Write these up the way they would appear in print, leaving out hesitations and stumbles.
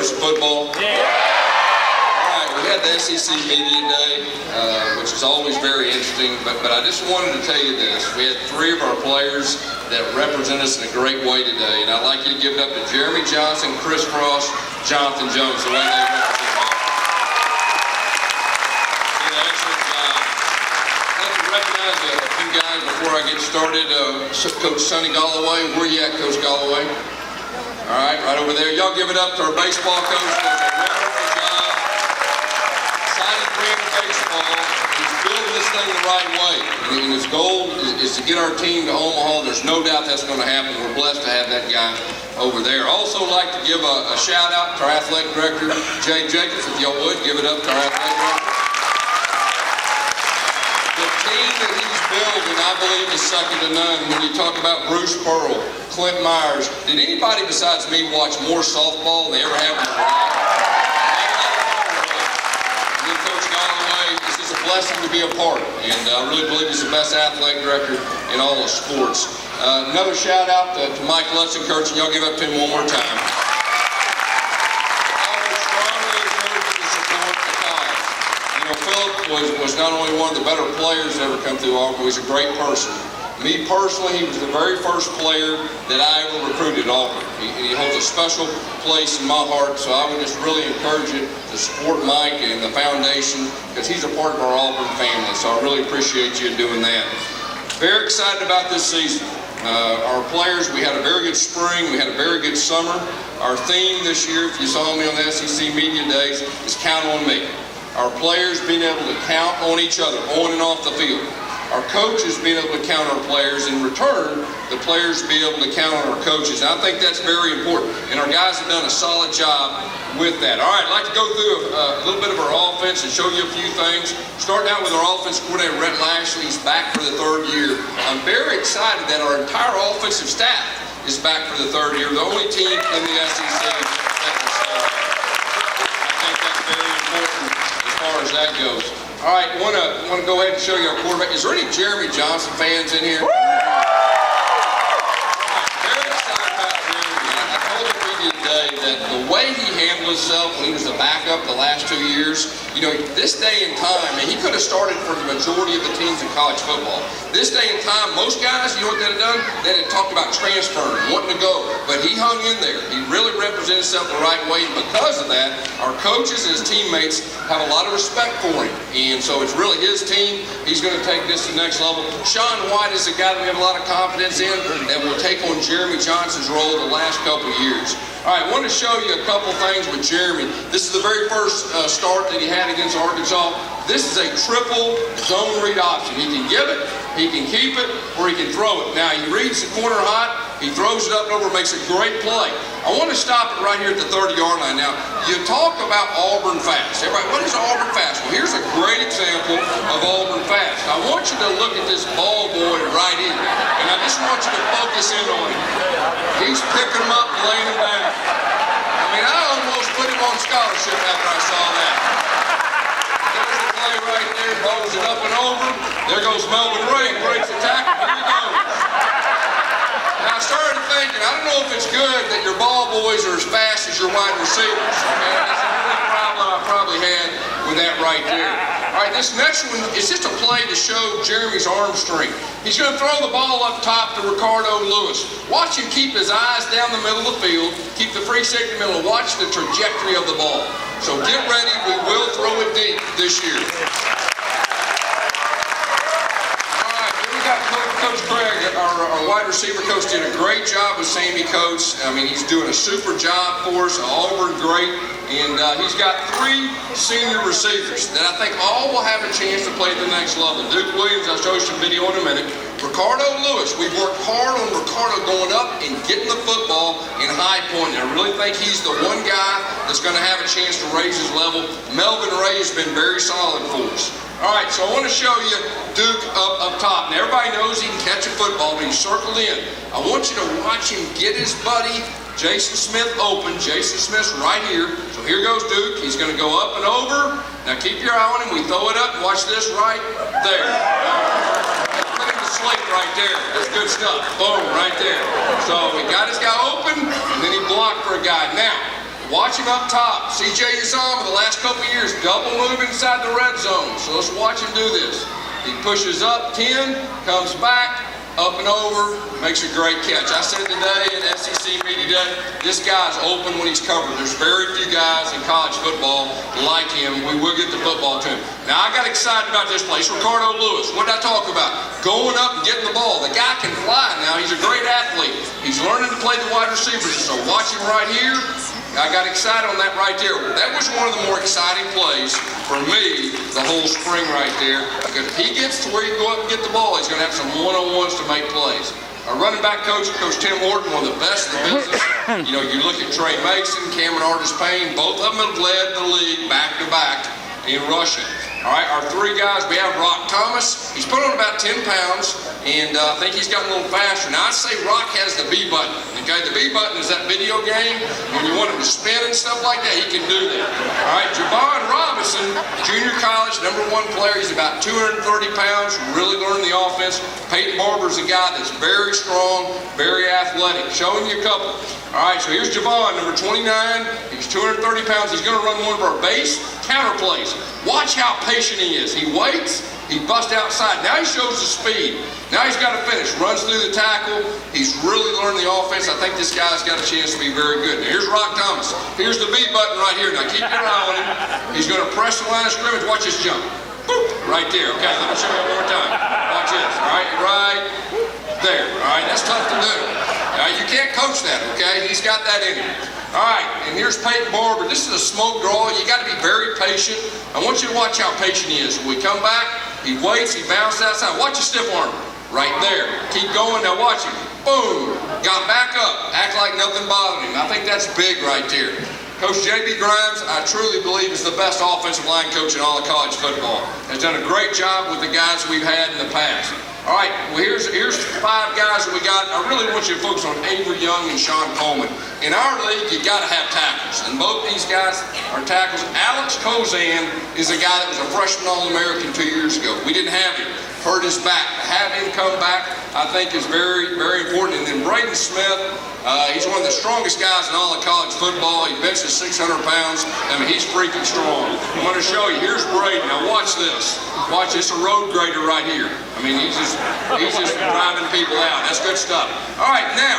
for some football? Yeah. All right, we had the SEC Media Day, which is always very interesting, but I just wanted to tell you this. We had 3 of our players that represent us in a great way today, and I'd like you to give it up to Jeremy Johnson, Chris Frost, Jonathan Jones, the way they represent us. Did an excellent job. I'd like to recognize a few guys before I get started. Coach Sonny Galloway. Where you at, Coach Galloway? All right, right over there. Y'all give it up to our baseball coach. Does a wonderful job. Excited brand of baseball. He's building this thing the right way. And his goal is to get our team to Omaha. There's no doubt that's going to happen. We're blessed to have that guy over there. Also like to give a shout out to our athletic director, Jay Jacobs. If y'all would, give it up to our athletic director. The team that he's building, I believe, is second to none. When you talk about Bruce Pearl, Clint Myers, did anybody besides me watch more softball than they ever have in their life? And then Coach Galloway, it's just a blessing to be a part, and I really believe he's the best athletic director in all of sports. Another shout out to Mike Lutson, Coach, and y'all give up to him one more time. Philip was not only one of the better players that ever come through Auburn, he's a great person. Me personally, he was the very first player that I ever recruited at Auburn. He holds a special place in my heart, so I would just really encourage you to support Mike and the foundation because he's a part of our Auburn family, so I really appreciate you doing that. Very excited about this season. Our players, we had a very good spring, we had a very good summer. Our theme this year, if you saw me on the SEC Media Days, is Count on Me. Our players being able to count on each other, on and off the field. Our coaches being able to count on our players. In return, the players being able to count on our coaches. And I think that's very important. And our guys have done a solid job with that. All right, I'd like to go through a little bit of our offense and show you a few things. Starting out with our offensive coordinator, Rhett Lashley. He's back for the 3rd year. I'm very excited that our entire offensive staff is back for the 3rd year. The only team in the SEC that can say that. I think that's very important as far as that goes. All right, want to go ahead and show you our quarterback. Is there any Jeremy Johnson fans in here? Very excited about Jeremy. I told the media today that the way he handled himself when he was the backup the last 2 years, you know, this day and time, and he could have started for the majority of the teams in college football. This day and time, most guys, you know what they'd have done? They'd have talked about transferring, wanting to go. But he hung in there. He really represented himself the right way. And because of that, our coaches and his teammates have a lot of respect for him. And so it's really his team. He's going to take this to the next level. Sean White is a guy that we have a lot of confidence in that will take on Jeremy Johnson's role the last couple of years. All right, I want to show you a couple things with Jeremy. This is the very first start that he had against Arkansas. This is a triple zone read option. He can give it, he can keep it, or he can throw it. Now, he reads the corner hot, he throws it up and over, makes a great play. I want to stop it right here at the 30-yard line. Now, you talk about Auburn fast. Everybody, what is Auburn fast? Well, here's a great example of Auburn fast. I want you to look at this ball boy right here, and I just want you to focus in on him. He's picking him up and laying him down. I mean, I almost put him on scholarship after I saw that. There's the play right there, balls it up and over. There goes Melvin Ray, breaks the tackle, here he goes. Now, I started thinking, I don't know if it's good that your ball boys are as fast as your wide receivers. Okay? That's the only problem I probably had with that right there. All right, this next one is just a play to show Jeremy's arm strength. He's going to throw the ball up top to Ricardo Lewis. Watch him keep his eyes down the middle of the field, keep the free safety middle, and watch the trajectory of the ball. So get ready, we will throw it deep this year. Coach Craig, our wide receiver coach, did a great job with Sammy Coates. I mean, he's doing a super job for us. Auburn, great. And he's got 3 senior receivers that I think all will have a chance to play at the next level. Duke Williams, I'll show you some video in a minute. Ricardo Lewis, we've worked hard on Ricardo going up and getting the football in high point. And I really think he's the one guy that's going to have a chance to raise his level. Melvin Ray has been very solid for us. All right, so I want to show you Duke up top. Now, everybody knows he can catch a football, but he's circled in. I want you to watch him get his buddy, Jason Smith, open. Jason Smith's right here. So here goes Duke. He's going to go up and over. Now, keep your eye on him. We throw it up. Watch this right there. Put him to sleep right there. That's good stuff. Boom, right there. So we got his guy open, and then he blocked for a guy. Now, Watch him up top. C.J. Uzomah, the last couple of years, double move inside the red zone. So let's watch him do this. He pushes up 10, comes back, up and over, makes a great catch. I said today in SEC media today, this guy's open when he's covered. There's very few guys in college football like him. We will get the football to him. Now, I got excited about this play. It's Ricardo Lewis. What did I talk about? Going up and getting the ball. The guy can fly now. He's a great athlete. He's learning to play the wide receivers. So watch him right here. I got excited on that right there. That was one of the more exciting plays for me the whole spring right there. Because if he gets to where he can go up and get the ball, he's going to have some one-on-ones to make plays. Our running back coach, Coach Tim Horton, one of the best in the business. You know, you look at Trey Mason, Cameron Artis-Payne, both of them have led the league back-to-back in rushing. All right, our three guys, we have Rock Thomas. He's put on about 10 pounds, and I think he's gotten a little faster. Now, I'd say Rock has the B button, okay? The B button is that video game. When you want him to spin and stuff like that, he can do that. All right, Javon Robinson, junior college, #1 player. He's about 230 pounds, really learning the offense. Peyton Barber's a guy that's very strong, very athletic. Showing you a couple. All right, so here's Javon, number 29. He's 230 pounds. He's going to run one of our base counter plays. Watch how patient he is. He waits, he busts outside. Now he shows the speed. Now he's got to finish. Runs through the tackle. He's really learning the offense. I think this guy's got a chance to be very good. Now here's Rock Thomas. Here's the B button right here. Now keep your eye on him. He's going to press the line of scrimmage. Watch this jump. Boop, right there. Okay, let me show you one more time. Watch this. All right there. All right, that's tough to do. All right, you can't coach that, okay? He's got that in him. All right, and here's Peyton Barber. This is a smoke draw. You got to be very patient. I want you to watch how patient he is. When we come back, he waits, he bounces outside. Watch the stiff arm. Right there. Keep going. Now watch him. Boom. Got back up. Act like nothing bothered him. I think that's big right there. Coach J.B. Grimes, I truly believe, is the best offensive line coach in all of college football. Has done a great job with the guys we've had in the past. All right, well, here's 5 guys that we got. I really want you to focus on Avery Young and Sean Coleman. In our league, you got to have tackles, and both these guys are tackles. Alex Kozan is a guy that was a freshman All-American 2 years ago. We didn't have him. Hurt his back. Have him come back, I think, is very, very important. And then Braden Smith, he's one of the strongest guys in all of college football. He benches 600 pounds. I mean, he's freaking strong. I'm going to show you. Here's Braden. Now watch this. Watch this. A road grader right here. I mean, he's just driving people out. That's good stuff. All right, now,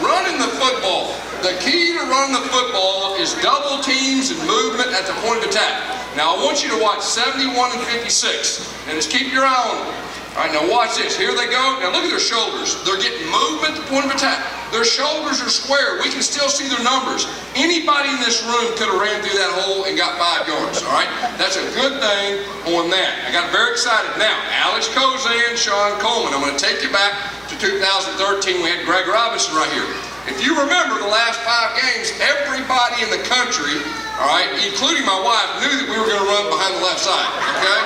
running the football. The key to running the football is double teams and movement at the point of attack. Now, I want you to watch 71 and 56, and just keep your eye on them. All right, now watch this. Here they go. Now, look at their shoulders. They're getting movement at the point of attack. Their shoulders are square. We can still see their numbers. Anybody in this room could have ran through that hole and got 5 yards, all right? That's a good thing on that. I got very excited. Now, Alex Kozan, Sean Coleman. I'm going to take you back to 2013. We had Greg Robinson right here. If you remember the last 5 games, everybody in the country, all right, including my wife, knew that we were going to run behind the left side, okay?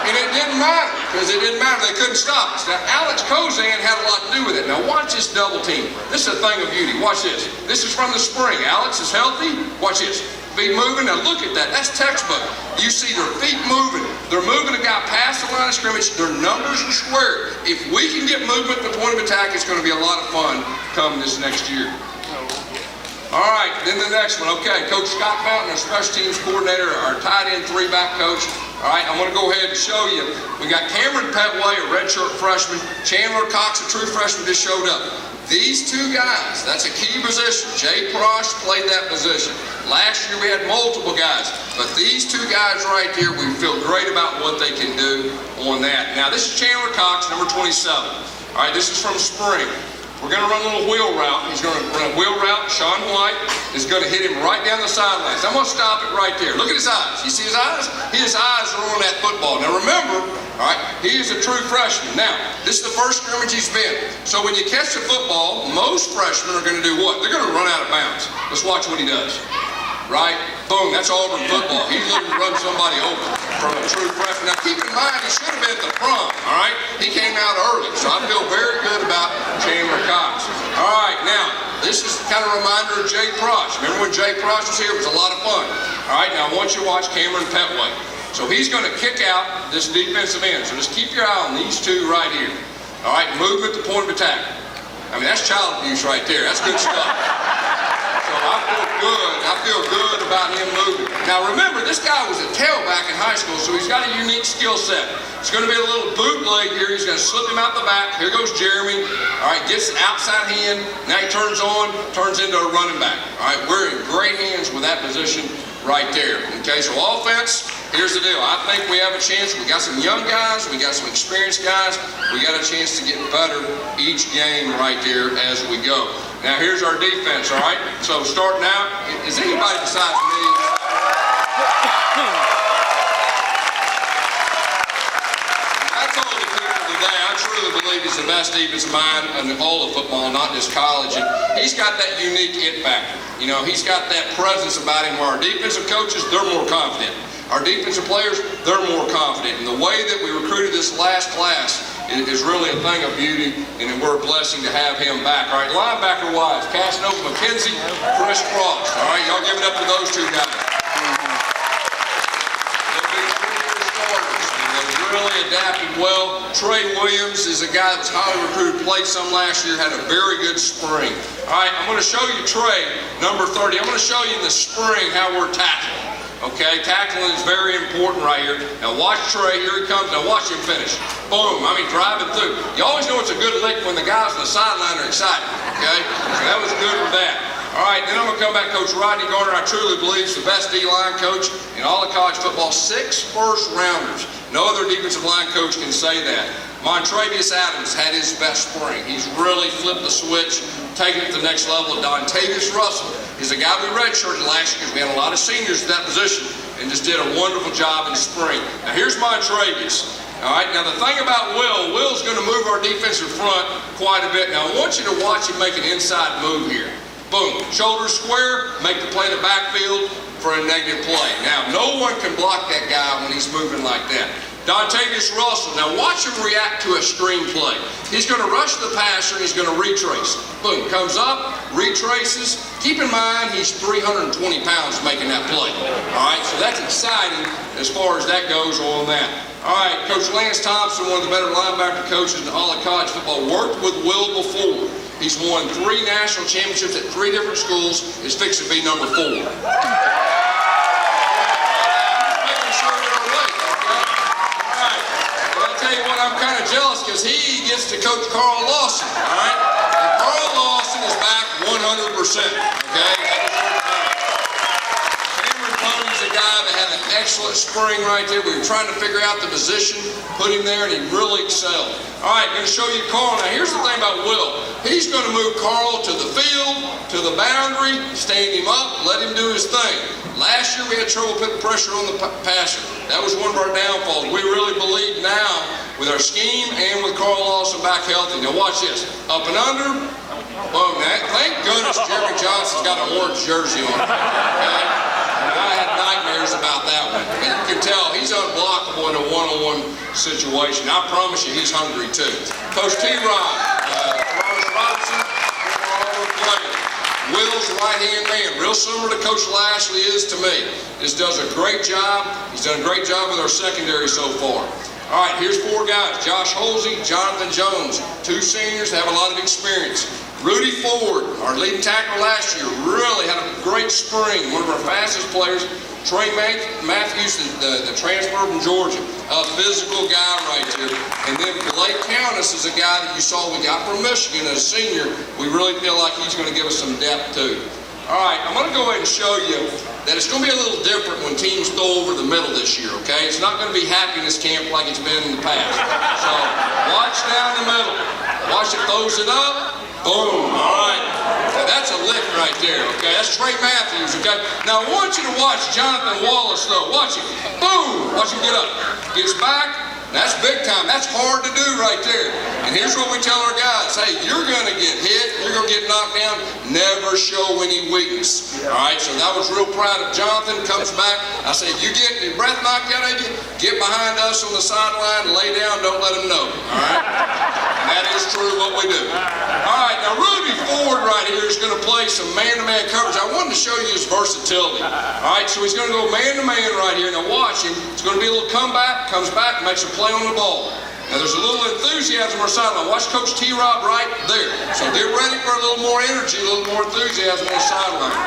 And it didn't matter, because it didn't matter. They couldn't stop us. Now, Alex Kozan had a lot to do with it. Now, watch this double team. This is a thing of beauty. Watch this. This is from the spring. Alex is healthy. Watch this. Feet moving. Now, look at that. That's textbook. You see their feet moving. They're moving a guy past the line of scrimmage. Their numbers are square. If we can get movement at the point of attack, it's going to be a lot of fun come this next year. All right, then the next one. Okay, Coach Scott Fountain, our special teams coordinator, our tight end 3-back coach. All right, I'm going to go ahead and show you. We got Cameron Petway, a redshirt freshman. Chandler Cox, a true freshman, just showed up. These 2 guys, that's a key position. Jay Prosh played that position. Last year we had multiple guys, but these 2 guys right here, we feel great about what they can do on that. Now, this is Chandler Cox, number 27. All right, this is from spring. We're going to run a little wheel route. He's going to run a wheel route. Sean White is going to hit him right down the sidelines. I'm going to stop it right there. Look at his eyes. You see his eyes? His eyes are on that football. Now remember, all right, he is a true freshman. Now, this is the first scrimmage he's been. So when you catch the football, most freshmen are going to do what? They're going to run out of bounds. Let's watch what he does. Right? Boom, that's Auburn football. He's looking to run somebody over from a true freshman. Now keep in mind, he should have been at the prom, all right? He came out early, so I feel very good about Chandler Cox. All right, now, this is kind of a reminder of Jay Prosh. Remember when Jay Prosh was here? It was a lot of fun. All right, now I want you to watch Cameron Petway. So he's going to kick out this defensive end. So just keep your eye on these 2 right here. All right, movement to point of attack. I mean, that's child abuse right there. That's good stuff. So So I feel good about him moving. Now remember, this guy was a tailback in high school, so he's got a unique skill set. It's going to be a little bootleg here. He's going to slip him out the back. Here goes Jeremy. All right, gets the outside hand. Now he turns into a running back. All right, we're in great hands with that position right there. Okay, so offense, here's the deal. I think we have a chance. We got some young guys. We got some experienced guys. We got a chance to get better each game right there as we go. Now here's our defense, all right? So starting out, is anybody besides me? I told the people today, I truly believe he's the best defensive mind in all of football, not just college. And he's got that unique it factor. You know, he's got that presence about him where our defensive coaches, they're more confident. Our defensive players, they're more confident. And the way that we recruited this last class is really a thing of beauty, and we're a blessing to have him back. All right, linebacker-wise, Casanova McKenzie, Chris Cross. All right, y'all give it up to those two guys. They've been 3-year starters, and they've really adapted well. Trey Williams is a guy that's highly recruited, played some last year, had a very good spring. All right, I'm going to show you Trey, number 30. I'm going to show you in the spring how we're tackling. Okay, tackling is very important right here. Now watch Trey, here he comes. Now watch him finish. Boom, I mean driving through. You always know it's a good lick when the guys on the sideline are excited, okay? So that was good with that. All right, then I'm going to come back, Coach Rodney Garner. I truly believe he's the best D-line coach in all of college football. 6 first-rounders. No other defensive line coach can say that. Montravius Adams had his best spring. He's really flipped the switch, taking it to the next level. Dontavius Russell is a guy we redshirted last year because we had a lot of seniors at that position and just did a wonderful job in spring. Now here's Montravius. All right, now the thing about Will's going to move our defensive front quite a bit. Now I want you to watch him make an inside move here. Boom, shoulder square, make the play in the backfield for a negative play. Now no one can block that guy when he's moving like that. Dontavius Russell, now watch him react to a screen play. He's going to rush the passer and he's going to retrace. Boom, comes up, retraces. Keep in mind he's 320 pounds making that play. All right, so that's exciting as far as that goes on that. All right, Coach Lance Thompson, one of the better linebacker coaches in all of college football, worked with Will before. He's won 3 national championships at 3 different schools. Is fixing to be number 4. I'm kind of jealous because he gets to coach Carl Lawson, all right? And Carl Lawson is back 100%, okay? Cameron Bone's a guy that had an excellent spring right there. We were trying to figure out the position, put him there, and he really excelled. All right, I'm going to show you Carl. Now, here's the thing about Will. He's going to move Carl to the field, to the boundary, stand him up, let him do his thing. Last year, we had trouble putting pressure on the passer. That was one of our downfalls. We really believe now with our scheme and with Carl Lawson back healthy. Now watch this. Up and under. Boom. Thank goodness Jeremy Johnson's got an orange jersey on. Okay? And I had nightmares about that one. And you can tell he's unblockable in a one-on-one situation. I promise you he's hungry too. Coach T-Rod, Robinson, Will's right-hand man, real similar to Coach Lashley is to me. Just does a great job. He's done a great job with our secondary so far. All right, here's 4 guys. Josh Holsey, Jonathan Jones, 2 seniors that have a lot of experience. Rudy Ford, our leading tackler last year, really had a great spring. One of our fastest players. Trey Matthews, the transfer from Georgia, a physical guy right here. And then Blake Countess is a guy that you saw we got from Michigan as a senior. We really feel like he's going to give us some depth too. All right, I'm going to go ahead and show you that it's going to be a little different when teams throw over the middle this year, okay? It's not going to be happiness camp like it's been in the past. So watch down the middle. Watch it, throws it up. Boom, all right. Now that's a lift right there, okay? That's Trey Matthews, okay? Now I want you to watch Jonathan Wallace, though. Watch him. Boom! Watch him get up. Gets back. That's big time. That's hard to do right there. And here's what we tell our guys. Hey, you're going to get hit. You're going to get knocked down. Never show any weakness. All right, so I was real proud of Jonathan. Comes back. I said, you get your breath knocked out of you, get behind us on the sideline, lay down, don't let them know. All right? And that is true what we do. All right, now Rudy Ford right here is going to play some man-to-man coverage. I wanted to show you his versatility. All right, so he's going to go man-to-man right here. Now watch him. It's going to be a little comeback, comes back, makes a play on the ball. Now there's a little enthusiasm on our sideline. Watch Coach T-Rob right there. So get ready for a little more energy, a little more enthusiasm on the sideline.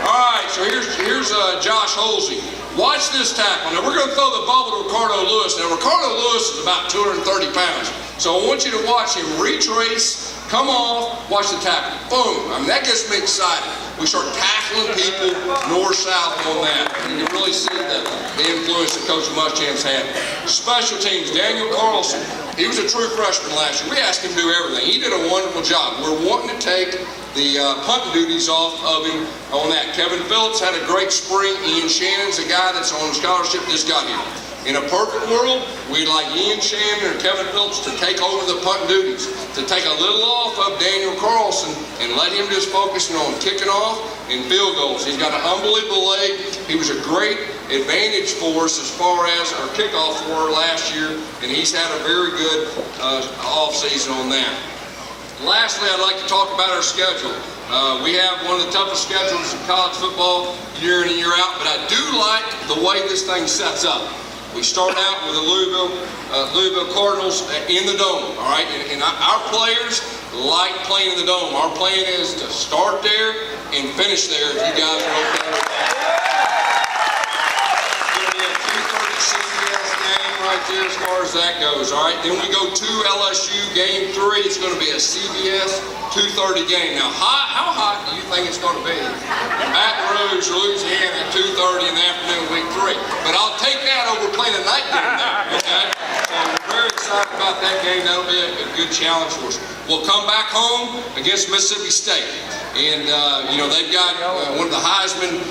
All right, so here's Josh Holsey. Watch this tackle. Now we're going to throw the bubble to Ricardo Lewis. Now Ricardo Lewis is about 230 pounds. So I want you to watch him retrace, come off, watch the tackle. Boom. I mean, that gets me excited. We start tackling people north-south on that. And you can really see the influence that Coach Muschamp's had. Special teams, Daniel Carlson. He was a true freshman last year. We asked him to do everything. He did a wonderful job. We're wanting to take the punt duties off of him on that. Kevin Phillips had a great spring. Ian Shannon's a guy that's on scholarship, just got here. In a perfect world, we'd like Ian Shannon or Kevin Phillips to take over the punt duties, to take a little off of Daniel Carlson and let him just focus on kicking off and field goals. He's got an unbelievable leg. He was a great advantage for us as far as our kickoff for last year, and he's had a very good offseason on that. Lastly, I'd like to talk about our schedule. We have one of the toughest schedules in college football year in and year out, but I do like the way this thing sets up. We start out with the Louisville Cardinals in the Dome, all right? And our players like playing in the Dome. Our plan is to start there and finish there if you guys are okay with that. It's going to be a 2:30 CBS game right there as far as that goes, all right? Then we go to LSU, game 3. It's going to be a CBS 2:30 game. Now, how hot do you think it's going to be in Baton Rouge, Louisiana at 2:30 in the afternoon, week 3? But I'll take that over playing a night game there, okay? So we're very excited about that game. That'll be a good challenge for us. We'll come back home against Mississippi State. And, you know, they've got one of the Heisman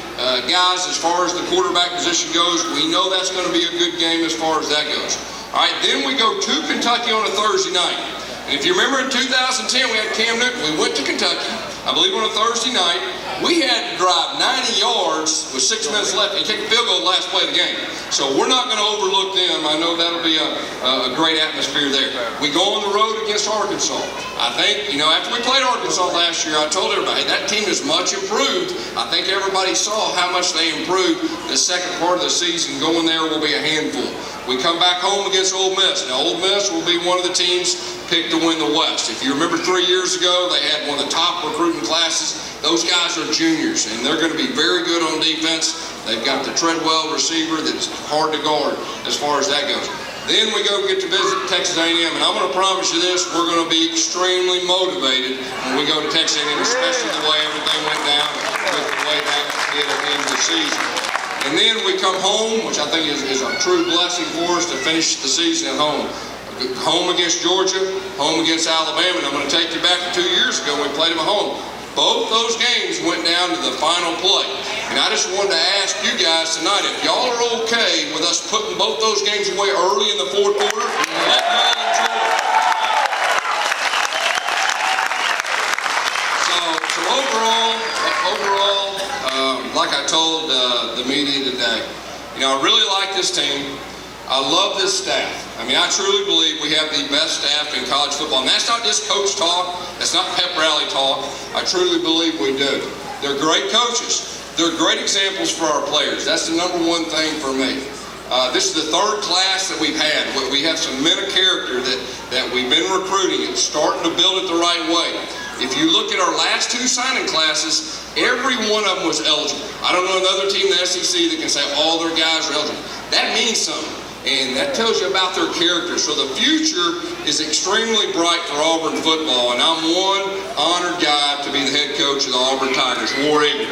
guys as far as the quarterback position goes. We know that's going to be a good game as far as that goes. All right, then we go to Kentucky on a Thursday night. And if you remember in 2010, we had Cam Newton. We went to Kentucky, I believe on a Thursday night. We had to drive 90 yards with 6 minutes left and kick a field goal the last play of the game. So we're not going to overlook them. I know that'll be a great atmosphere there. We go on the road against Arkansas. I think, you know, after we played Arkansas last year, I told everybody, that team is much improved. I think everybody saw how much they improved the second part of the season. Going there will be a handful. We come back home against Ole Miss. Now, Ole Miss will be one of the teams picked to win the West. If you remember 3 years ago, they had one of the top recruiting classes. Those guys are juniors, and they're going to be very good on defense. They've got the Treadwell receiver that's hard to guard as far as that goes. Then we go get to visit Texas A&M, and I'm going to promise you this, we're going to be extremely motivated when we go to Texas A&M, especially the way everything went down with the way that did at the end of the season. And then we come home, which I think is a true blessing for us to finish the season at home. Home against Georgia, home against Alabama, and I'm going to take you back to 2 years ago when we played them at home. Both those games went down to the final play. And I just wanted to ask you guys tonight, if y'all are okay with us putting both those games away early in the fourth quarter, let y'all enjoy it. So overall, like I told the media today, you know, I really like this team. I love this staff. I mean, I truly believe we have the best staff in college football. And that's not just coach talk. That's not pep rally talk. I truly believe we do. They're great coaches. They're great examples for our players. That's the number one thing for me. This is the third class that we've had. We have some men of character that we've been recruiting. It's starting to build it the right way. If you look at our last 2 signing classes, every one of them was eligible. I don't know another team in the SEC that can say all their guys are eligible. That means something. And that tells you about their character. So the future is extremely bright for Auburn football. And I'm one honored guy to be the head coach of the Auburn Tigers. War Eagle.